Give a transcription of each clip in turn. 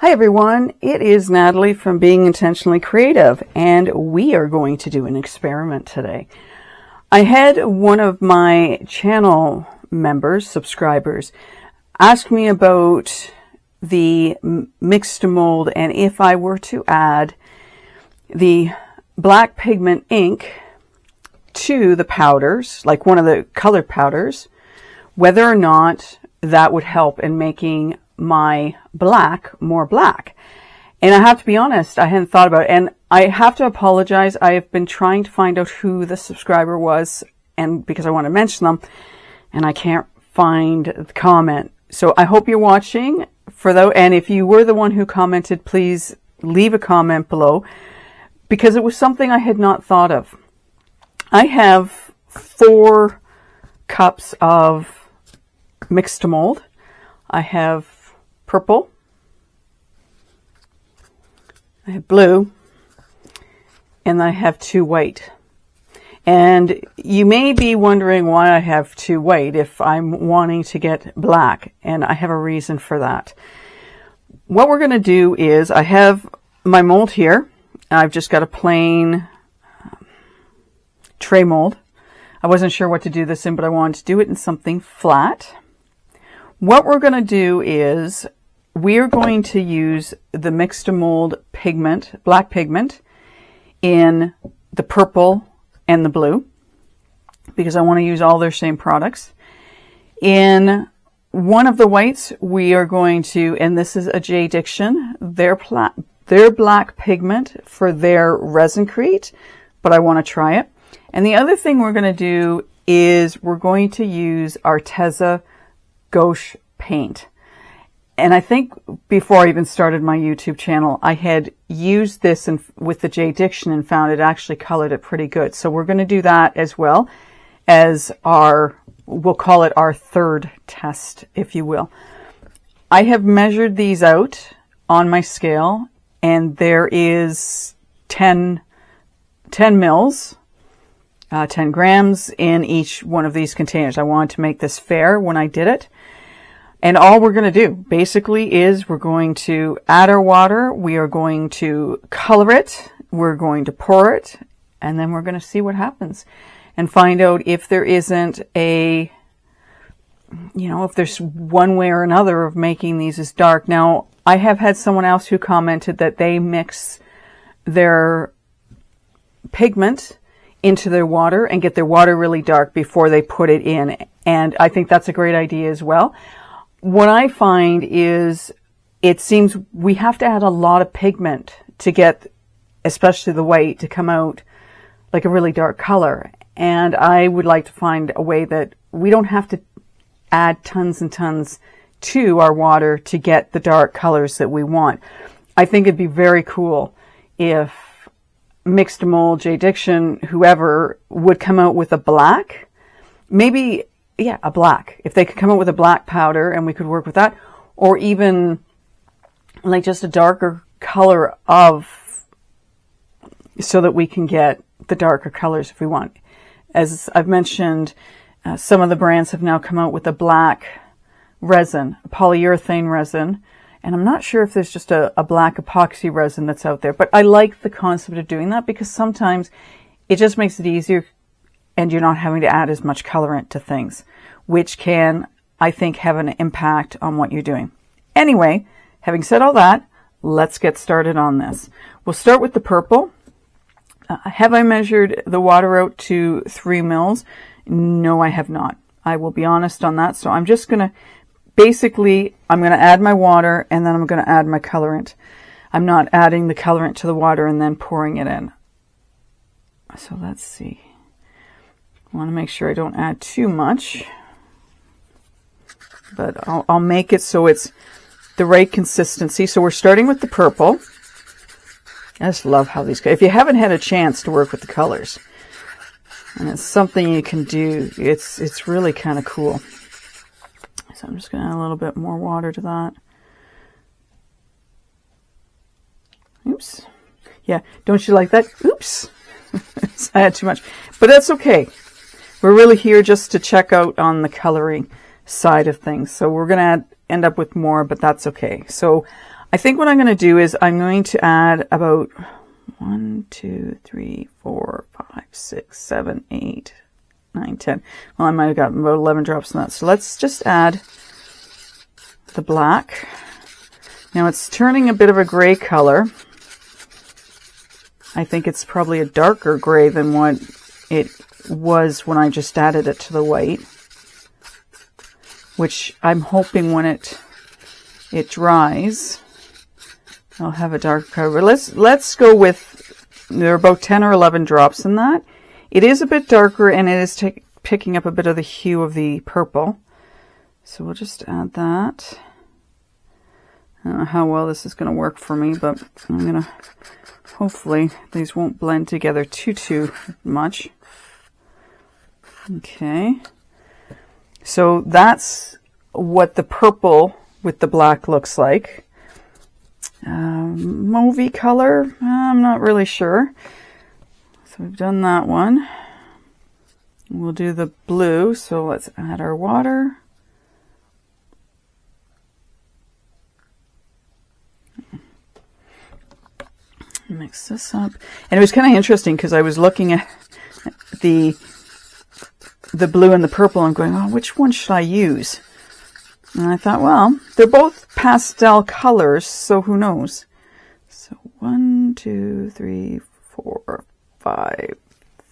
Hi everyone, it is Natalie from Being Intentionally Creative, and we are going to do an experiment today. I had one of my channel members, subscribers, ask me about the mixed mold and if I were to add the black pigment ink to the powders, like one of the colored powders, whether or not that would help in making my black more black. And I have to be honest, I hadn't thought about it, and I have to apologize. I have been trying to find out who the subscriber was, and because I want to mention them, and I can't find the comment. So I hope you're watching. And if you were the one who commented, please leave a comment below, because it was something I had not thought of. I have 4 cups of mixed mold. I have purple, I have blue, and I have 2 white. And you may be wondering why I have 2 white if I'm wanting to get black, and I have a reason for that. What we're going to do is, I have my mold here. I've just got a plain tray mold. I wasn't sure what to do this in, but I wanted to do it in something flat. What we're going to do is we're going to use the mixed mold pigment, black pigment, in the purple and the blue, because I want to use all their same products. In one of the whites, we are going to, and this is a Jdiction, their black pigment for their resincrete, but I want to try it. And the other thing we're going to do is we're going to use Arteza gouche paint. And I think before I even started my YouTube channel, I had used this with the Jdiction and found it actually colored it pretty good. So we're going to do that as well as we'll call it our third test, if you will. I have measured these out on my scale, and there is 10 mils, 10 grams in each one of these containers. I wanted to make this fair when I did it. And all we're going to do basically is we're going to add our water, we are going to color it, we're going to pour it, and then we're going to see what happens and find out if there isn't if there's one way or another of making these as dark. Now, I have had someone else who commented that they mix their pigment into their water and get their water really dark before they put it in. And I think that's a great idea as well. What I find is it seems we have to add a lot of pigment to get, especially the white, to come out like a really dark color. And I would like to find a way that we don't have to add tons and tons to our water to get the dark colors that we want. I think it'd be very cool if mixed mold, Jdiction, whoever would come out with a black, maybe, yeah, a black. If they could come up with a black powder and we could work with that, or even like just a darker color so that we can get the darker colors if we want. As I've mentioned, some of the brands have now come out with a black resin, a polyurethane resin, and I'm not sure if there's just a black epoxy resin that's out there, but I like the concept of doing that because sometimes it just makes it easier and you're not having to add as much colorant to things, which can, I think, have an impact on what you're doing. Anyway, having said all that, let's get started on this. We'll start with the purple. Have I measured the water out to 3 mils? No, I have not. I will be honest on that. So I'm just going to, basically, I'm going to add my water and then I'm going to add my colorant. I'm not adding the colorant to the water and then pouring it in. So let's see. I want to make sure I don't add too much, but I'll make it so it's the right consistency. So we're starting with the purple. I just love how these go. If you haven't had a chance to work with the colors, and it's something you can do, it's really kind of cool. So I'm just going to add a little bit more water to that. Oops. Yeah, don't you like that? Oops. I had too much. But that's okay. We're really here just to check out on the coloring side of things. So we're going to end up with more, but that's okay. So I think what I'm going to do is I'm going to add about 1, 2, 3, 4, 5, 6, 7, 8, 9, 10. Well, I might have gotten about 11 drops in that. So let's just add the black. Now it's turning a bit of a gray color. I think it's probably a darker gray than what it was when I just added it to the white, which I'm hoping when it dries, I'll have a darker color. Let's go with, there are about 10 or 11 drops in that. It is a bit darker and it is picking up a bit of the hue of the purple. So we'll just add that. I don't know how well this is going to work for me, but I'm going to, hopefully these won't blend together too much. Okay. So that's what the purple with the black looks like. Mauvey color, I'm not really sure. So we've done that one. We'll do the blue, so let's add our water. Mix this up. And it was kind of interesting because I was looking at the blue and the purple and going, oh, which one should I use? And I thought, well, they're both pastel colors, so who knows? So 1, 2, 3, 4, 5,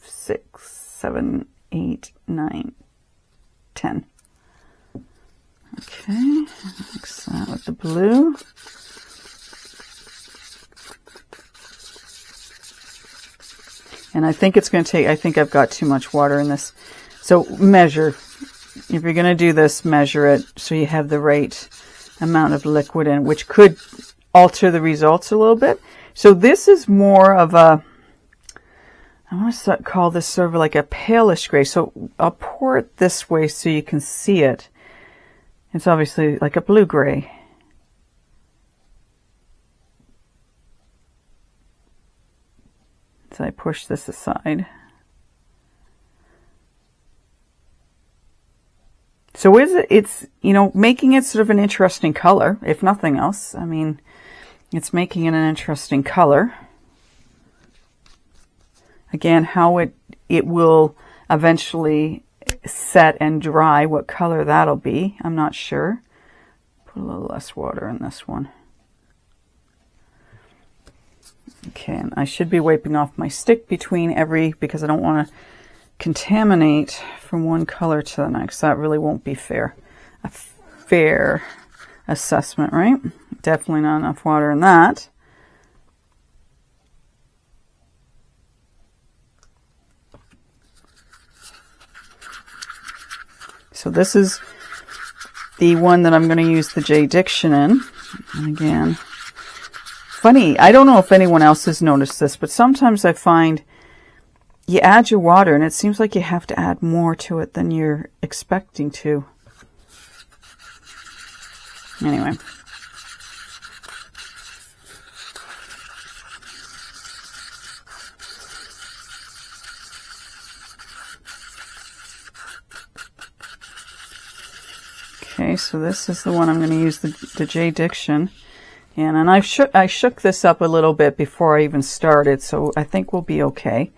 6, 7, 8, 9, 10. Okay, mix that with the blue. And I think it's going to take, I think I've got too much water in this. So measure. If you're going to do this, measure it so you have the right amount of liquid in, which could alter the results a little bit. So this is more of a, I want to call this sort of like a palish gray. So I'll pour it this way so you can see it. It's obviously like a blue gray. So I push this aside. So it's, you know, making it sort of an interesting color, if nothing else. I mean, it's making it an interesting color. Again, how it will eventually set and dry, what color that'll be, I'm not sure. Put a little less water in this one. Okay, and I should be wiping off my stick between because I don't want to contaminate from one color to the next. That really won't be fair. A fair assessment, right? Definitely not enough water in that. So this is the one that I'm going to use the Jdiction in. And again, funny, I don't know if anyone else has noticed this, but sometimes I find you add your water and it seems like you have to add more to it than you're expecting to. Anyway. Okay, so this is the one I'm going to use, the Jdiction. And I shook this up a little bit before I even started, so I think we'll be okay.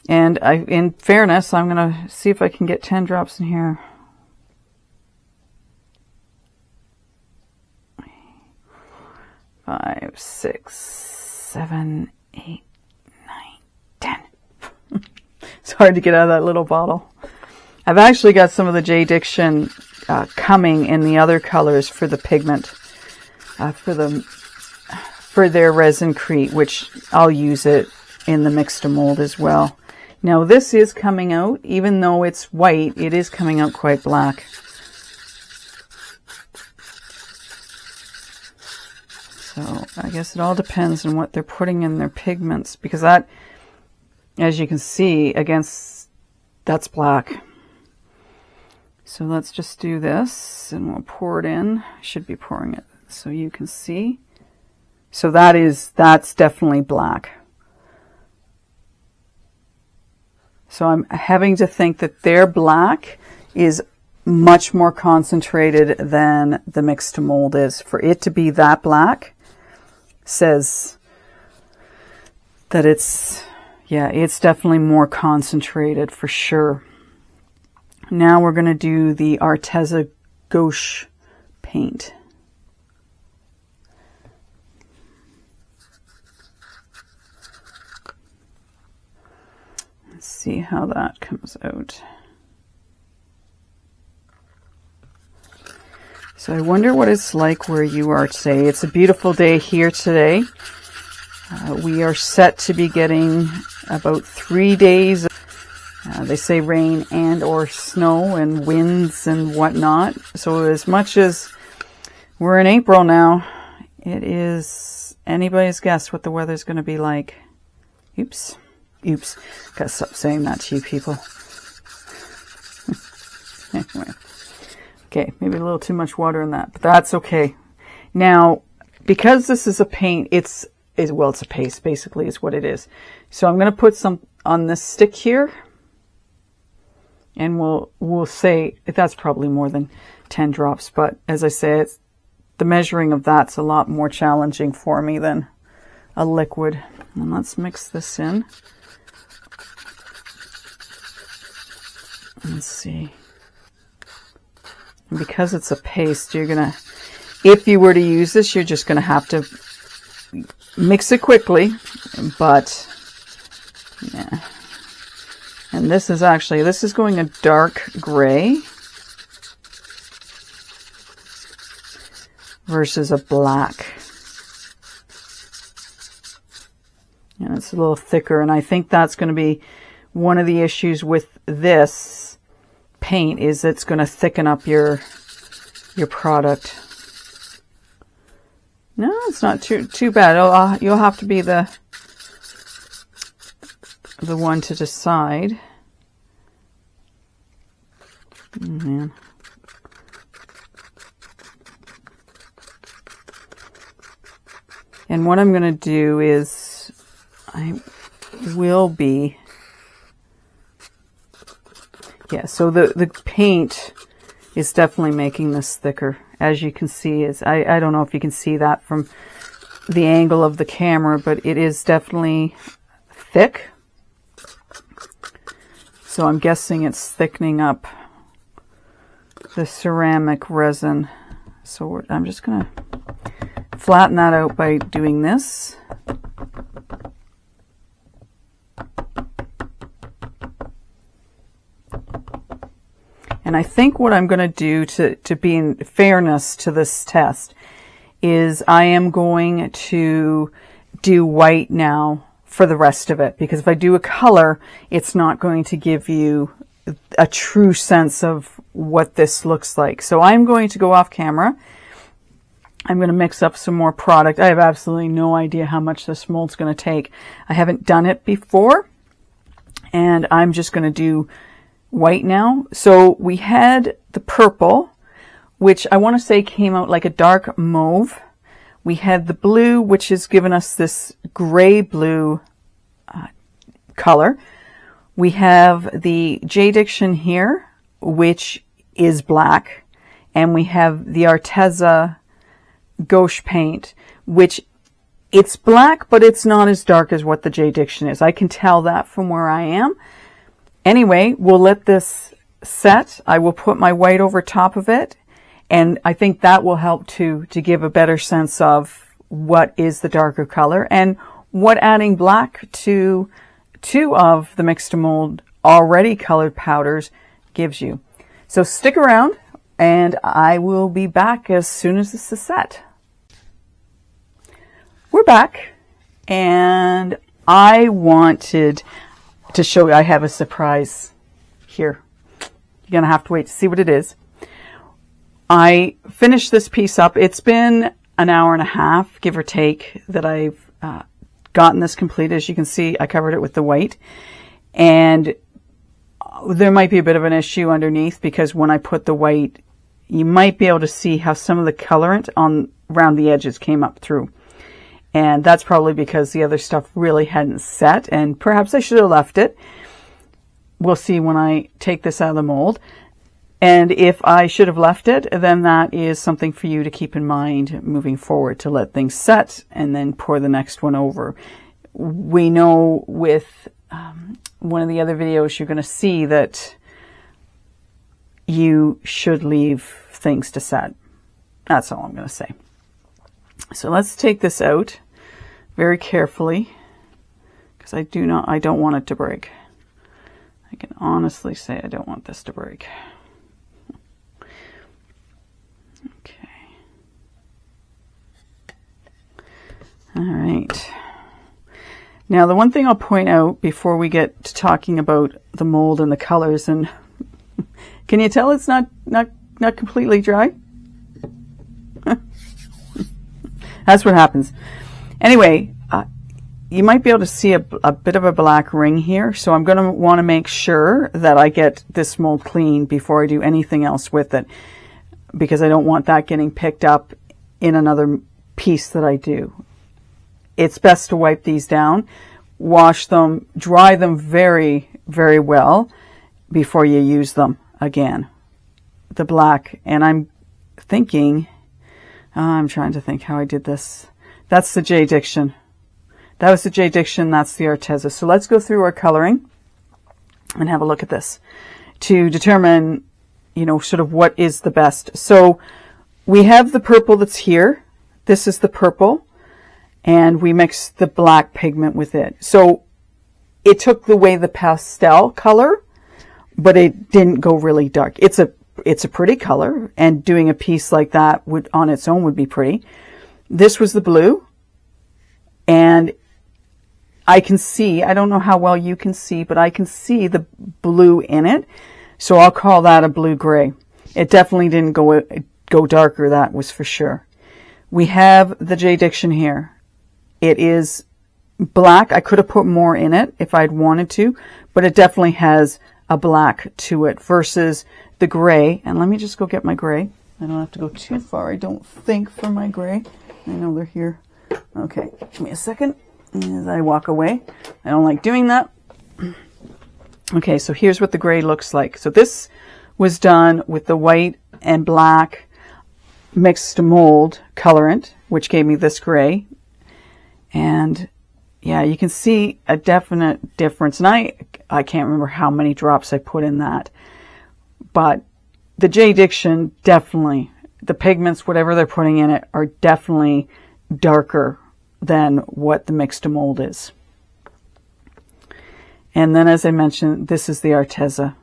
And in fairness, I'm going to see if I can get 10 drops in here. 5, 6, 7, 8, 9, 10. It's hard to get out of that little bottle. I've actually got some of the Jdiction coming in the other colors for the pigment, for their resincrete, which I'll use it in the mixed mold as well. Now this is coming out, even though it's white, it is coming out quite black. So I guess it all depends on what they're putting in their pigments, because that, as you can see, that's black. So let's just do this and we'll pour it in. I should be pouring it so you can see. So that's definitely black. So I'm having to think that their black is much more concentrated than the mix to mold is. For it to be that black says that it's, yeah, it's definitely more concentrated for sure. Now we're going to do the Arteza gouche paint. Let's see how that comes out. So I wonder what it's like where you are today. It's a beautiful day here today. We are set to be getting about 3 days. They say rain and or snow and winds and whatnot. So as much as we're in April now, it is anybody's guess what the weather's going to be like. Oops. Oops. Gotta stop saying that to you people. Anyway. Okay, maybe a little too much water in that, but that's okay. Now, because this is a paint, well, it's a paste basically is what it is. So I'm going to put some on this stick here. And we'll say that's probably more than 10 drops. But as I say, the measuring of that's a lot more challenging for me than a liquid. And let's mix this in. Let's see. And because it's a paste, you're going to, if you were to use this, you're just going to have to mix it quickly. But, yeah. And this is going a dark gray versus a black. And it's a little thicker, and I think that's going to be one of the issues with this paint is it's going to thicken up your product. No, it's not too bad. You'll have to be the one to decide. Oh, man. And what I'm going to do is so the paint is definitely making this thicker. As you can see, I don't know if you can see that from the angle of the camera, but it is definitely thick. So I'm guessing it's thickening up the ceramic resin. So I'm just going to flatten that out by doing this. And I think what I'm going to do to be in fairness to this test is I am going to do white now for the rest of it, because if I do a color, it's not going to give you a true sense of what this looks like. So I'm going to go off camera. I'm going to mix up some more product. I have absolutely no idea how much this mold's going to take. I haven't done it before, and I'm just going to do white now. So we had the purple, which I want to say came out like a dark mauve. We had the blue, which has given us this gray blue color. We have the Jdiction here, which is black. And we have the Arteza gouche paint, which it's black, but it's not as dark as what the Jdiction is. I can tell that from where I am. Anyway, we'll let this set. I will put my white over top of it. And I think that will help to give a better sense of what is the darker color and what adding black to two of the mix to mold already colored powders gives you. So stick around and I will be back as soon as this is set. We're back and I wanted to show you, I have a surprise here. You're going to have to wait to see what it is. I finished this piece up. It's been an hour and a half, give or take, that I've gotten this complete. As you can see, I covered it with the white. And there might be a bit of an issue underneath because when I put the white, you might be able to see how some of the colorant around the edges came up through. And that's probably because the other stuff really hadn't set, and perhaps I should have left it. We'll see when I take this out of the mold. And if I should have left it, then that is something for you to keep in mind moving forward, to let things set and then pour the next one over. We know with one of the other videos you're going to see that you should leave things to set. That's all I'm going to say. So let's take this out very carefully, because I don't want it to break. I can honestly say I don't want this to break. Okay. All right. Now, the one thing I'll point out before we get to talking about the mold and the colors, and can you tell it's not completely dry? That's what happens. Anyway, you might be able to see a bit of a black ring here, so I'm going to want to make sure that I get this mold clean before I do anything else with it, because I don't want that getting picked up in another piece that I do. It's best to wipe these down, wash them, dry them very, very well before you use them again. The black, and I'm thinking, I'm trying to think how I did this. That's the Jdiction. That was the Jdiction, that's the Arteza. So let's go through our coloring and have a look at this to determine, you know, sort of what is the best. So we have the purple that's here. This is the purple, and we mixed the black pigment with it. So it took away the pastel color, but it didn't go really dark. It's a pretty color, and doing a piece like that would on its own would be pretty. This was the blue, and I can see, I don't know how well you can see, but I can see the blue in it. So I'll call that a blue-gray. It definitely didn't go darker, that was for sure. We have the Jdiction here. It is black. I could have put more in it if I'd wanted to, but it definitely has a black to it versus the gray. And let me just go get my gray. I don't have to go too far, I don't think, for my gray. I know they're here. Okay, give me a second as I walk away. I don't like doing that. Okay, so here's what the gray looks like. So this was done with the white and black mixed mold colorant, which gave me this gray. And yeah, you can see a definite difference. And I can't remember how many drops I put in that. But the Jdiction definitely, the pigments, whatever they're putting in it, are definitely darker than what the mixed mold is. And then, as I mentioned, this is the Arteza.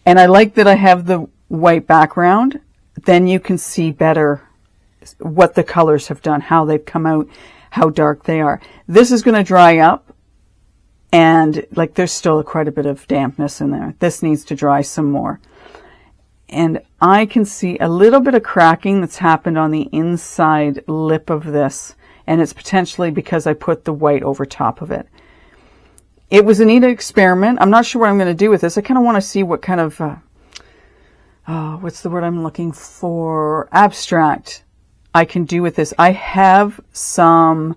And I like that I have the white background. Then you can see better what the colors have done, how they've come out, how dark they are. This is going to dry up, and like there's still quite a bit of dampness in there. This needs to dry some more. And I can see a little bit of cracking that's happened on the inside lip of this. And it's potentially because I put the white over top of it. It was a neat experiment. I'm not sure what I'm going to do with this. I kind of want to see what kind of, what's the word I'm looking for? Abstract I can do with this. I have some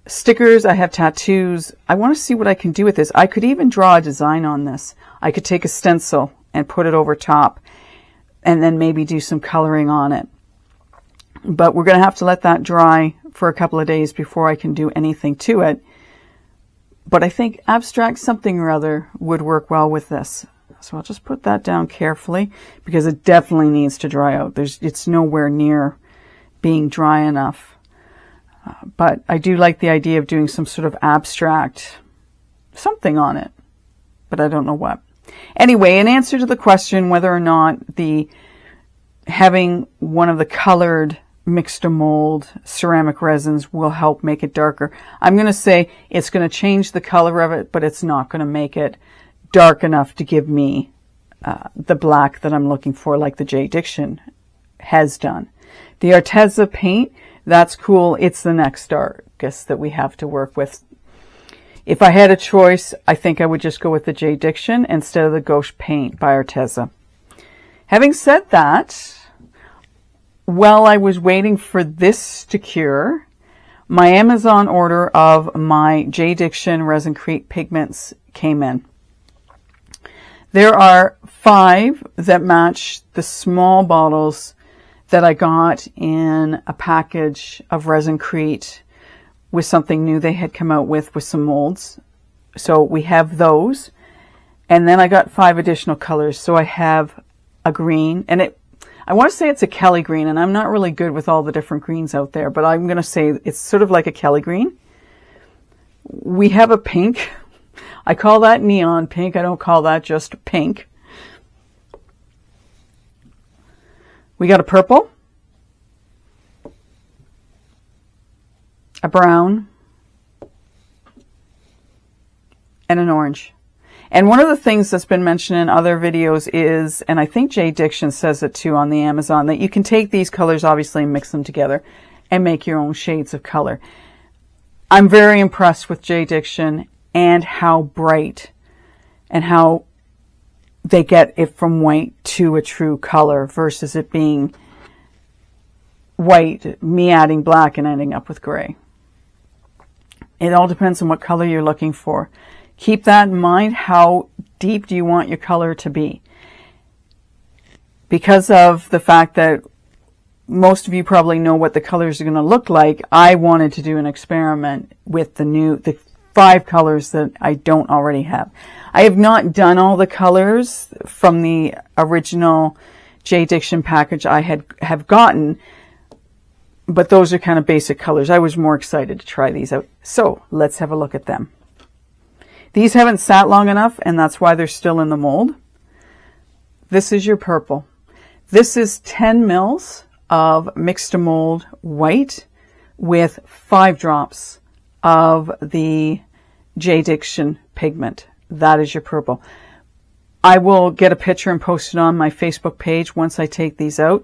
stickers. I have tattoos. I want to see what I can do with this. I could even draw a design on this. I could take a stencil and put it over top and then maybe do some coloring on it. But we're going to have to let that dry for a couple of days before I can do anything to it. But I think abstract something or other would work well with this. So I'll just put that down carefully because it definitely needs to dry out. It's nowhere near being dry enough. But I do like the idea of doing some sort of abstract something on it. But I don't know what. Anyway, in answer to the question whether or not having one of the colored mixed mold ceramic resins will help make it darker, I'm going to say it's going to change the color of it, but it's not going to make it dark enough to give me the black that I'm looking for, like the Jdiction has done. The Arteza paint, that's cool. It's the next darkest that we have to work with. If I had a choice, I think I would just go with the Jdiction instead of the gouche paint by Arteza. Having said that, while I was waiting for this to cure, my Amazon order of my Jdiction resincrete pigments came in. There are 5 that match the small bottles that I got in a package of resincrete with something new they had come out with some molds. So we have those. And then I got 5 additional colors. So I have a green, and I want to say it's a Kelly green, and I'm not really good with all the different greens out there, but I'm going to say it's sort of like a Kelly green. We have a pink. I call that neon pink. I don't call that just pink. We got a purple, a brown, and an orange. And one of the things that's been mentioned in other videos is, and I think Jdiction says it too on the Amazon, that you can take these colors obviously and mix them together and make your own shades of color. I'm very impressed with Jdiction and how bright and how they get it from white to a true color versus it being white, me adding black and ending up with gray. It all depends on what color you're looking for. Keep that in mind. How deep do you want your color to be? Because of the fact that most of you probably know what the colors are going to look like, I wanted to do an experiment with the 5 colors that I don't already have. I have not done all the colors from the original Jdiction package I have gotten, but those are kind of basic colors. I was more excited to try these out. So let's have a look at them. These haven't sat long enough, and that's why they're still in the mold. This is your purple. This is 10 mils of mixed to mold white with 5 drops of the Jdiction pigment. That is your purple. I will get a picture and post it on my Facebook page once I take these out.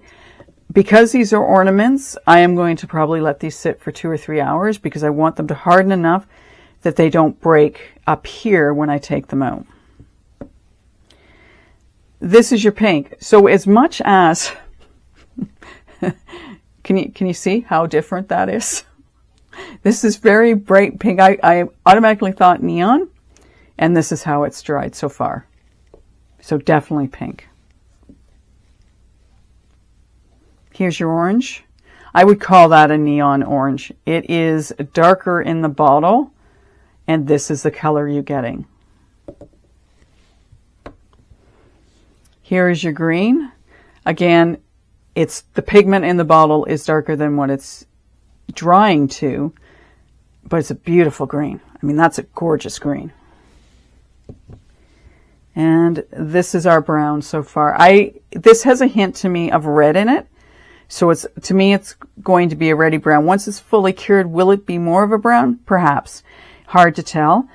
Because these are ornaments, I am going to probably let these sit for 2 or 3 hours because I want them to harden enough that they don't break up here when I take them out. This is your pink. So as much as, can you see how different that is? This is very bright pink. I automatically thought neon, and this is how it's dried so far. So definitely pink. Here's your orange. I would call that a neon orange. It is darker in the bottle, and this is the color you're getting. Here is your green. Again, it's the pigment in the bottle is darker than what it's drying to, but it's a beautiful green. I mean, that's a gorgeous green. And this is our brown so far. This has a hint to me of red in it. So to me, it's going to be a reddy brown. Once it's fully cured, will it be more of a brown? Perhaps. Hard to tell.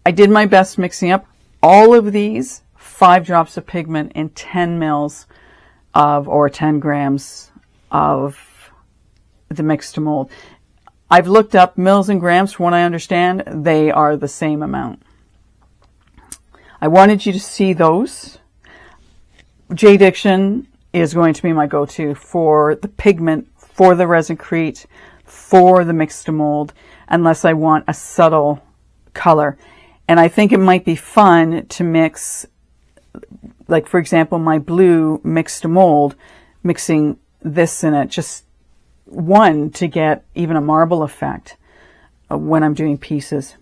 I did my best mixing up all of these 5 drops of pigment in 10 mils or 10 grams of the mix to mold. I've looked up mils and grams. From what I understand, they are the same amount. I wanted you to see those. Jdiction is going to be my go-to for the pigment, for the resincrete, for the mix to mold, unless I want a subtle color. And I think it might be fun to mix, like for example, my blue mix to mold, mixing this in it, just one to get even a marble effect when I'm doing pieces.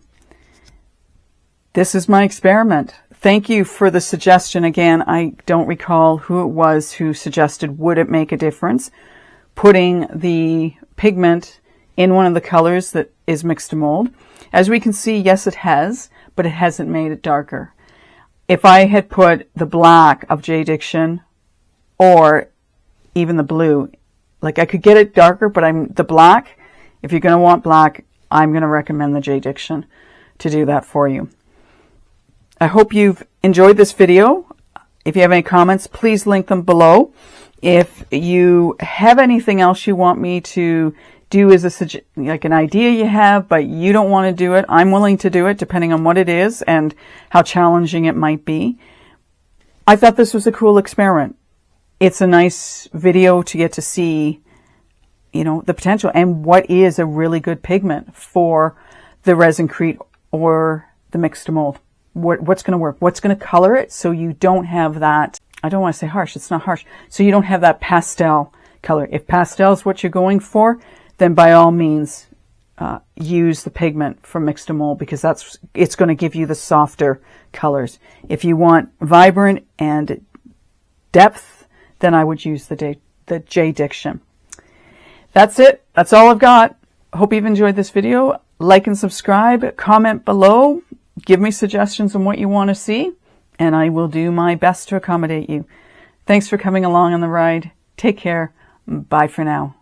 This is my experiment. Thank you for the suggestion. Again, I don't recall who it was who suggested, would it make a difference putting the pigment in one of the colors that is mixed to mold? As we can see, yes, it has, but it hasn't made it darker. If I had put the black of Jdiction or even the blue, like I could get it darker, but the black, if you're going to want black, I'm going to recommend the Jdiction to do that for you. I hope you've enjoyed this video. If you have any comments, please link them below. If you have anything else you want me to do as like an idea you have, but you don't want to do it, I'm willing to do it depending on what it is and how challenging it might be. I thought this was a cool experiment. It's a nice video to get to see, you know, the potential and what is a really good pigment for the resincrete or the mix to mold. what's going to work, what's going to color it so you don't have that, I don't want to say harsh, it's not harsh, so you don't have that pastel color. If pastel is what you're going for, then by all means use the pigment from Mix to Mold, because it's going to give you the softer colors. If you want vibrant and depth, then I would use the Jdiction. That's it. That's all I've got. Hope you've enjoyed this video. Like and subscribe, comment below, give me suggestions on what you want to see, and I will do my best to accommodate you. Thanks for coming along on the ride. Take care. Bye for now.